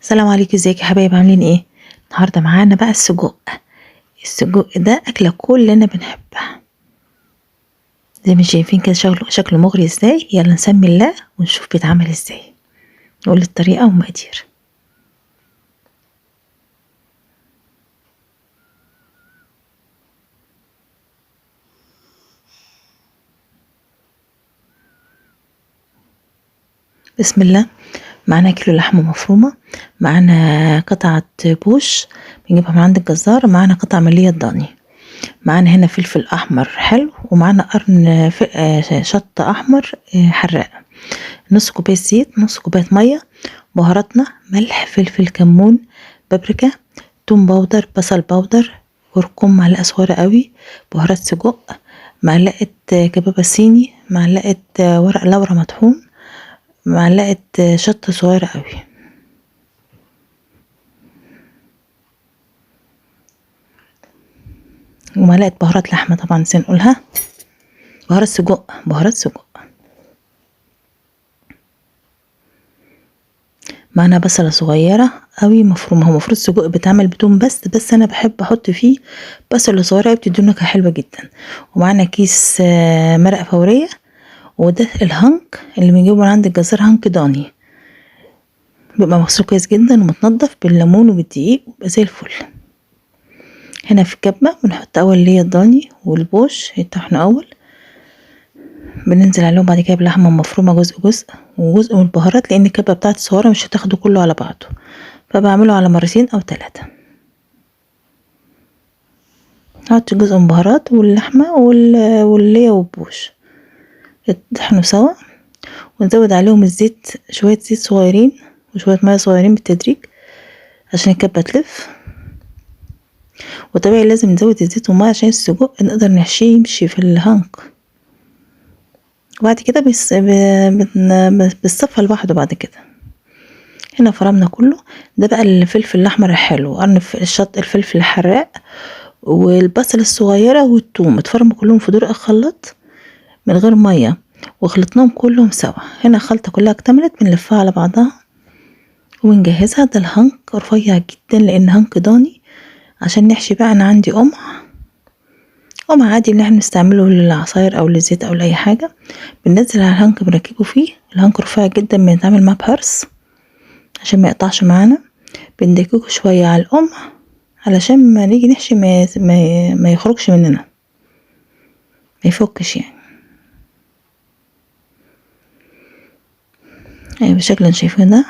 السلام عليكم، ازيك يا حبايب؟ عاملين ايه؟ النهارده معانا بقى السجق ده اكله كلنا بنحبها. زي ما شايفين كده شكله مغري ازاي. يلا نسمي الله ونشوف بيتعمل ازاي. نقول الطريقه والمقادير. بسم الله. معانا كيلو لحمه مفرومه، معانا قطعه بوش بنجيبها من عند الجزار، معانا قطعه مليه ضاني، معانا هنا فلفل احمر حلو، ومعانا قرن شطه احمر حراق، نص كوبايه زيت، نص كوبايه ميه، بهاراتنا ملح فلفل كمون بابريكا توم باودر بصل باودر كركم معلقه صغيره قوي، بهارات سجق، معلقه كبابه صيني، معلقه ورق لورا مطحون، معلقه شطه صغيره قوي، ومعلقه بهارات لحمه طبعا نسينا نقولها، بهارات سجق. معنا بصله صغيره قوي مفرومه. هو المفروض السجق بيتعمل بتوم بس انا بحب احط فيه بصله صغيره بتدي نكهه حلوه جدا. ومعنا كيس مرقه فوريه، وده الهنك اللي بنجيبه من عند الجزار، هنك ضاني، بيبقى مغسول كويس جدا ومتنضف بالليمون وبالدقيق وبيبقى زي الفل. هنا في الكبه بنحط اول اللي هي الضاني والبوش يطحنوا اول، بننزل عليهم بعد كده بلحمه مفرومه جزء وجزء من البهارات، لان الكبه بتاعتي صغيره مش هتاخده كله على بعضه، فبعمله على مرتين او 3. هحط جزء من بهارات واللحمه والليه والبوش يطحنوا سوا، ونزود عليهم الزيت، شويه زيت صغيرين وشويه ميه صغيرين بالتدريج عشان الكبه تلف. وطبيعي لازم نزود الزيت والميه عشان السجق نقدر نحشيه يمشي في الهنك. وبعد كده بنصفى لوحده. بعد كده هنا فرمنا كله. ده بقى الفلفل الاحمر الحلو، قرن الفلفل الحراق والبصل الصغيره والثوم اتفرموا كلهم في درق الخلاط من غير ميه، وخلطناهم كلهم سوا. هنا الخلطه كلها اكتملت، بنلفها على بعضها ونجهزها. ده الهنك رفيع جدا لان هنك ضاني. عشان نحشي بقى انا عندي قمع عادي اللي احنا نستعمله للعصاير او للزيت او لاي حاجه. بننزل على الهنك بنركبه فيه. الهنك رفيع جدا، بنتعامل معاه بهرس عشان ما يقطعش معانا. بندككه شويه على القمع علشان ما نيجي نحشي ما يخرجش مننا، ما يفكش يعني. ايوه بالشكل اللي شايفينه ده.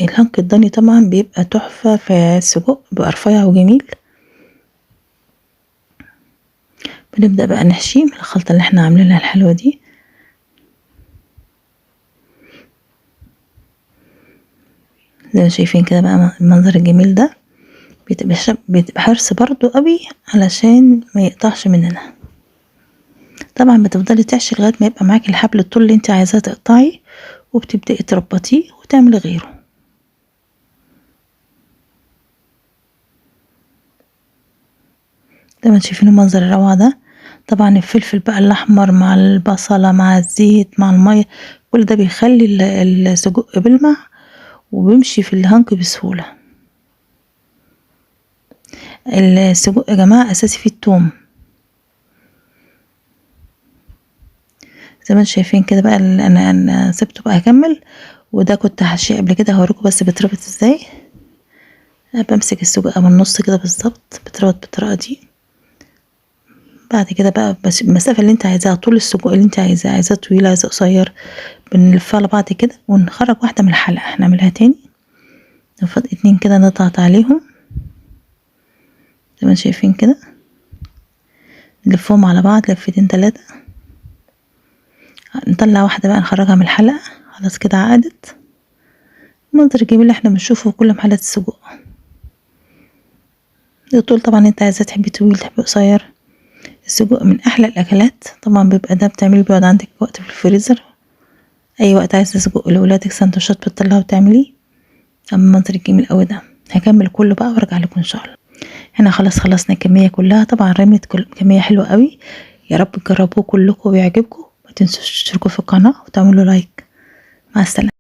الهنك الضاني طبعا بيبقى تحفه في السجق، بيبقى رفيع وجميل. بنبدأ بقى نحشيه من الخلطة اللي احنا عاملينها الحلوة دي. زي ما شايفين كده بقى المنظر الجميل ده. بتبقى حرص برضو قوي علشان ما يقطعش مننا. طبعا بتفضلي تحشي لغاية ما يبقى معاكي الحبل الطول اللي انت عايزاه تقطعي، وبتبدأي تربطيه وتعملي غيره. زي ما شايفين المنظر الروعة ده. طبعا الفلفل بقى الاحمر مع البصلة مع الزيت مع المية، كل ده بيخلي السجق بيلمع وبيمشي في الهنك بسهولة. السجق يا جماعة اساسي فيه التوم. زي ما انتم شايفين كده بقى. انا سبته بقى اكمل. وده كنت هحشيه قبل كده، هوريكم بس بيتربط ازاي. بمسك السجق من النص كده بالظبط، بيتربط بالطريقه دي. بعد كده بقى بس المسافه اللي انت عايزاها، طول السجق اللي انت عايزاه طويل عايزاه قصير، بنلفها على بعض كده ونخرج واحده من الحلقه. هنعملها تاني، نفضل 2 كده نضغط عليهم زي ما شايفين كده، نلفهم على بعض لفتين 3. نطلع واحده بقى نخرجها من الحلقه. خلاص كده عقدت. المنظر الجميل اللي احنا بنشوفه في كل محلات السجق. الطول طبعا انت عايزاه تحبي طويل تحبي قصير. السجق من احلى الاكلات طبعا. بيبقى ده بتعمليه بيقعد عندك وقت في الفريزر، اي وقت عايزه سجق لاولادك سندوتشات بتطلعه وتعمليه. اما المنظر الجميل قوي ده. هكمل كله بقى وارجع لكم ان شاء الله. هنا خلاص خلصنا الكميه كلها. طبعا رميت كميه حلوه قوي. يا رب تجربوه كلكم ويعجبكم. ما تنسوش تشتركوا في القناه وتعملوا لايك. مع السلامه.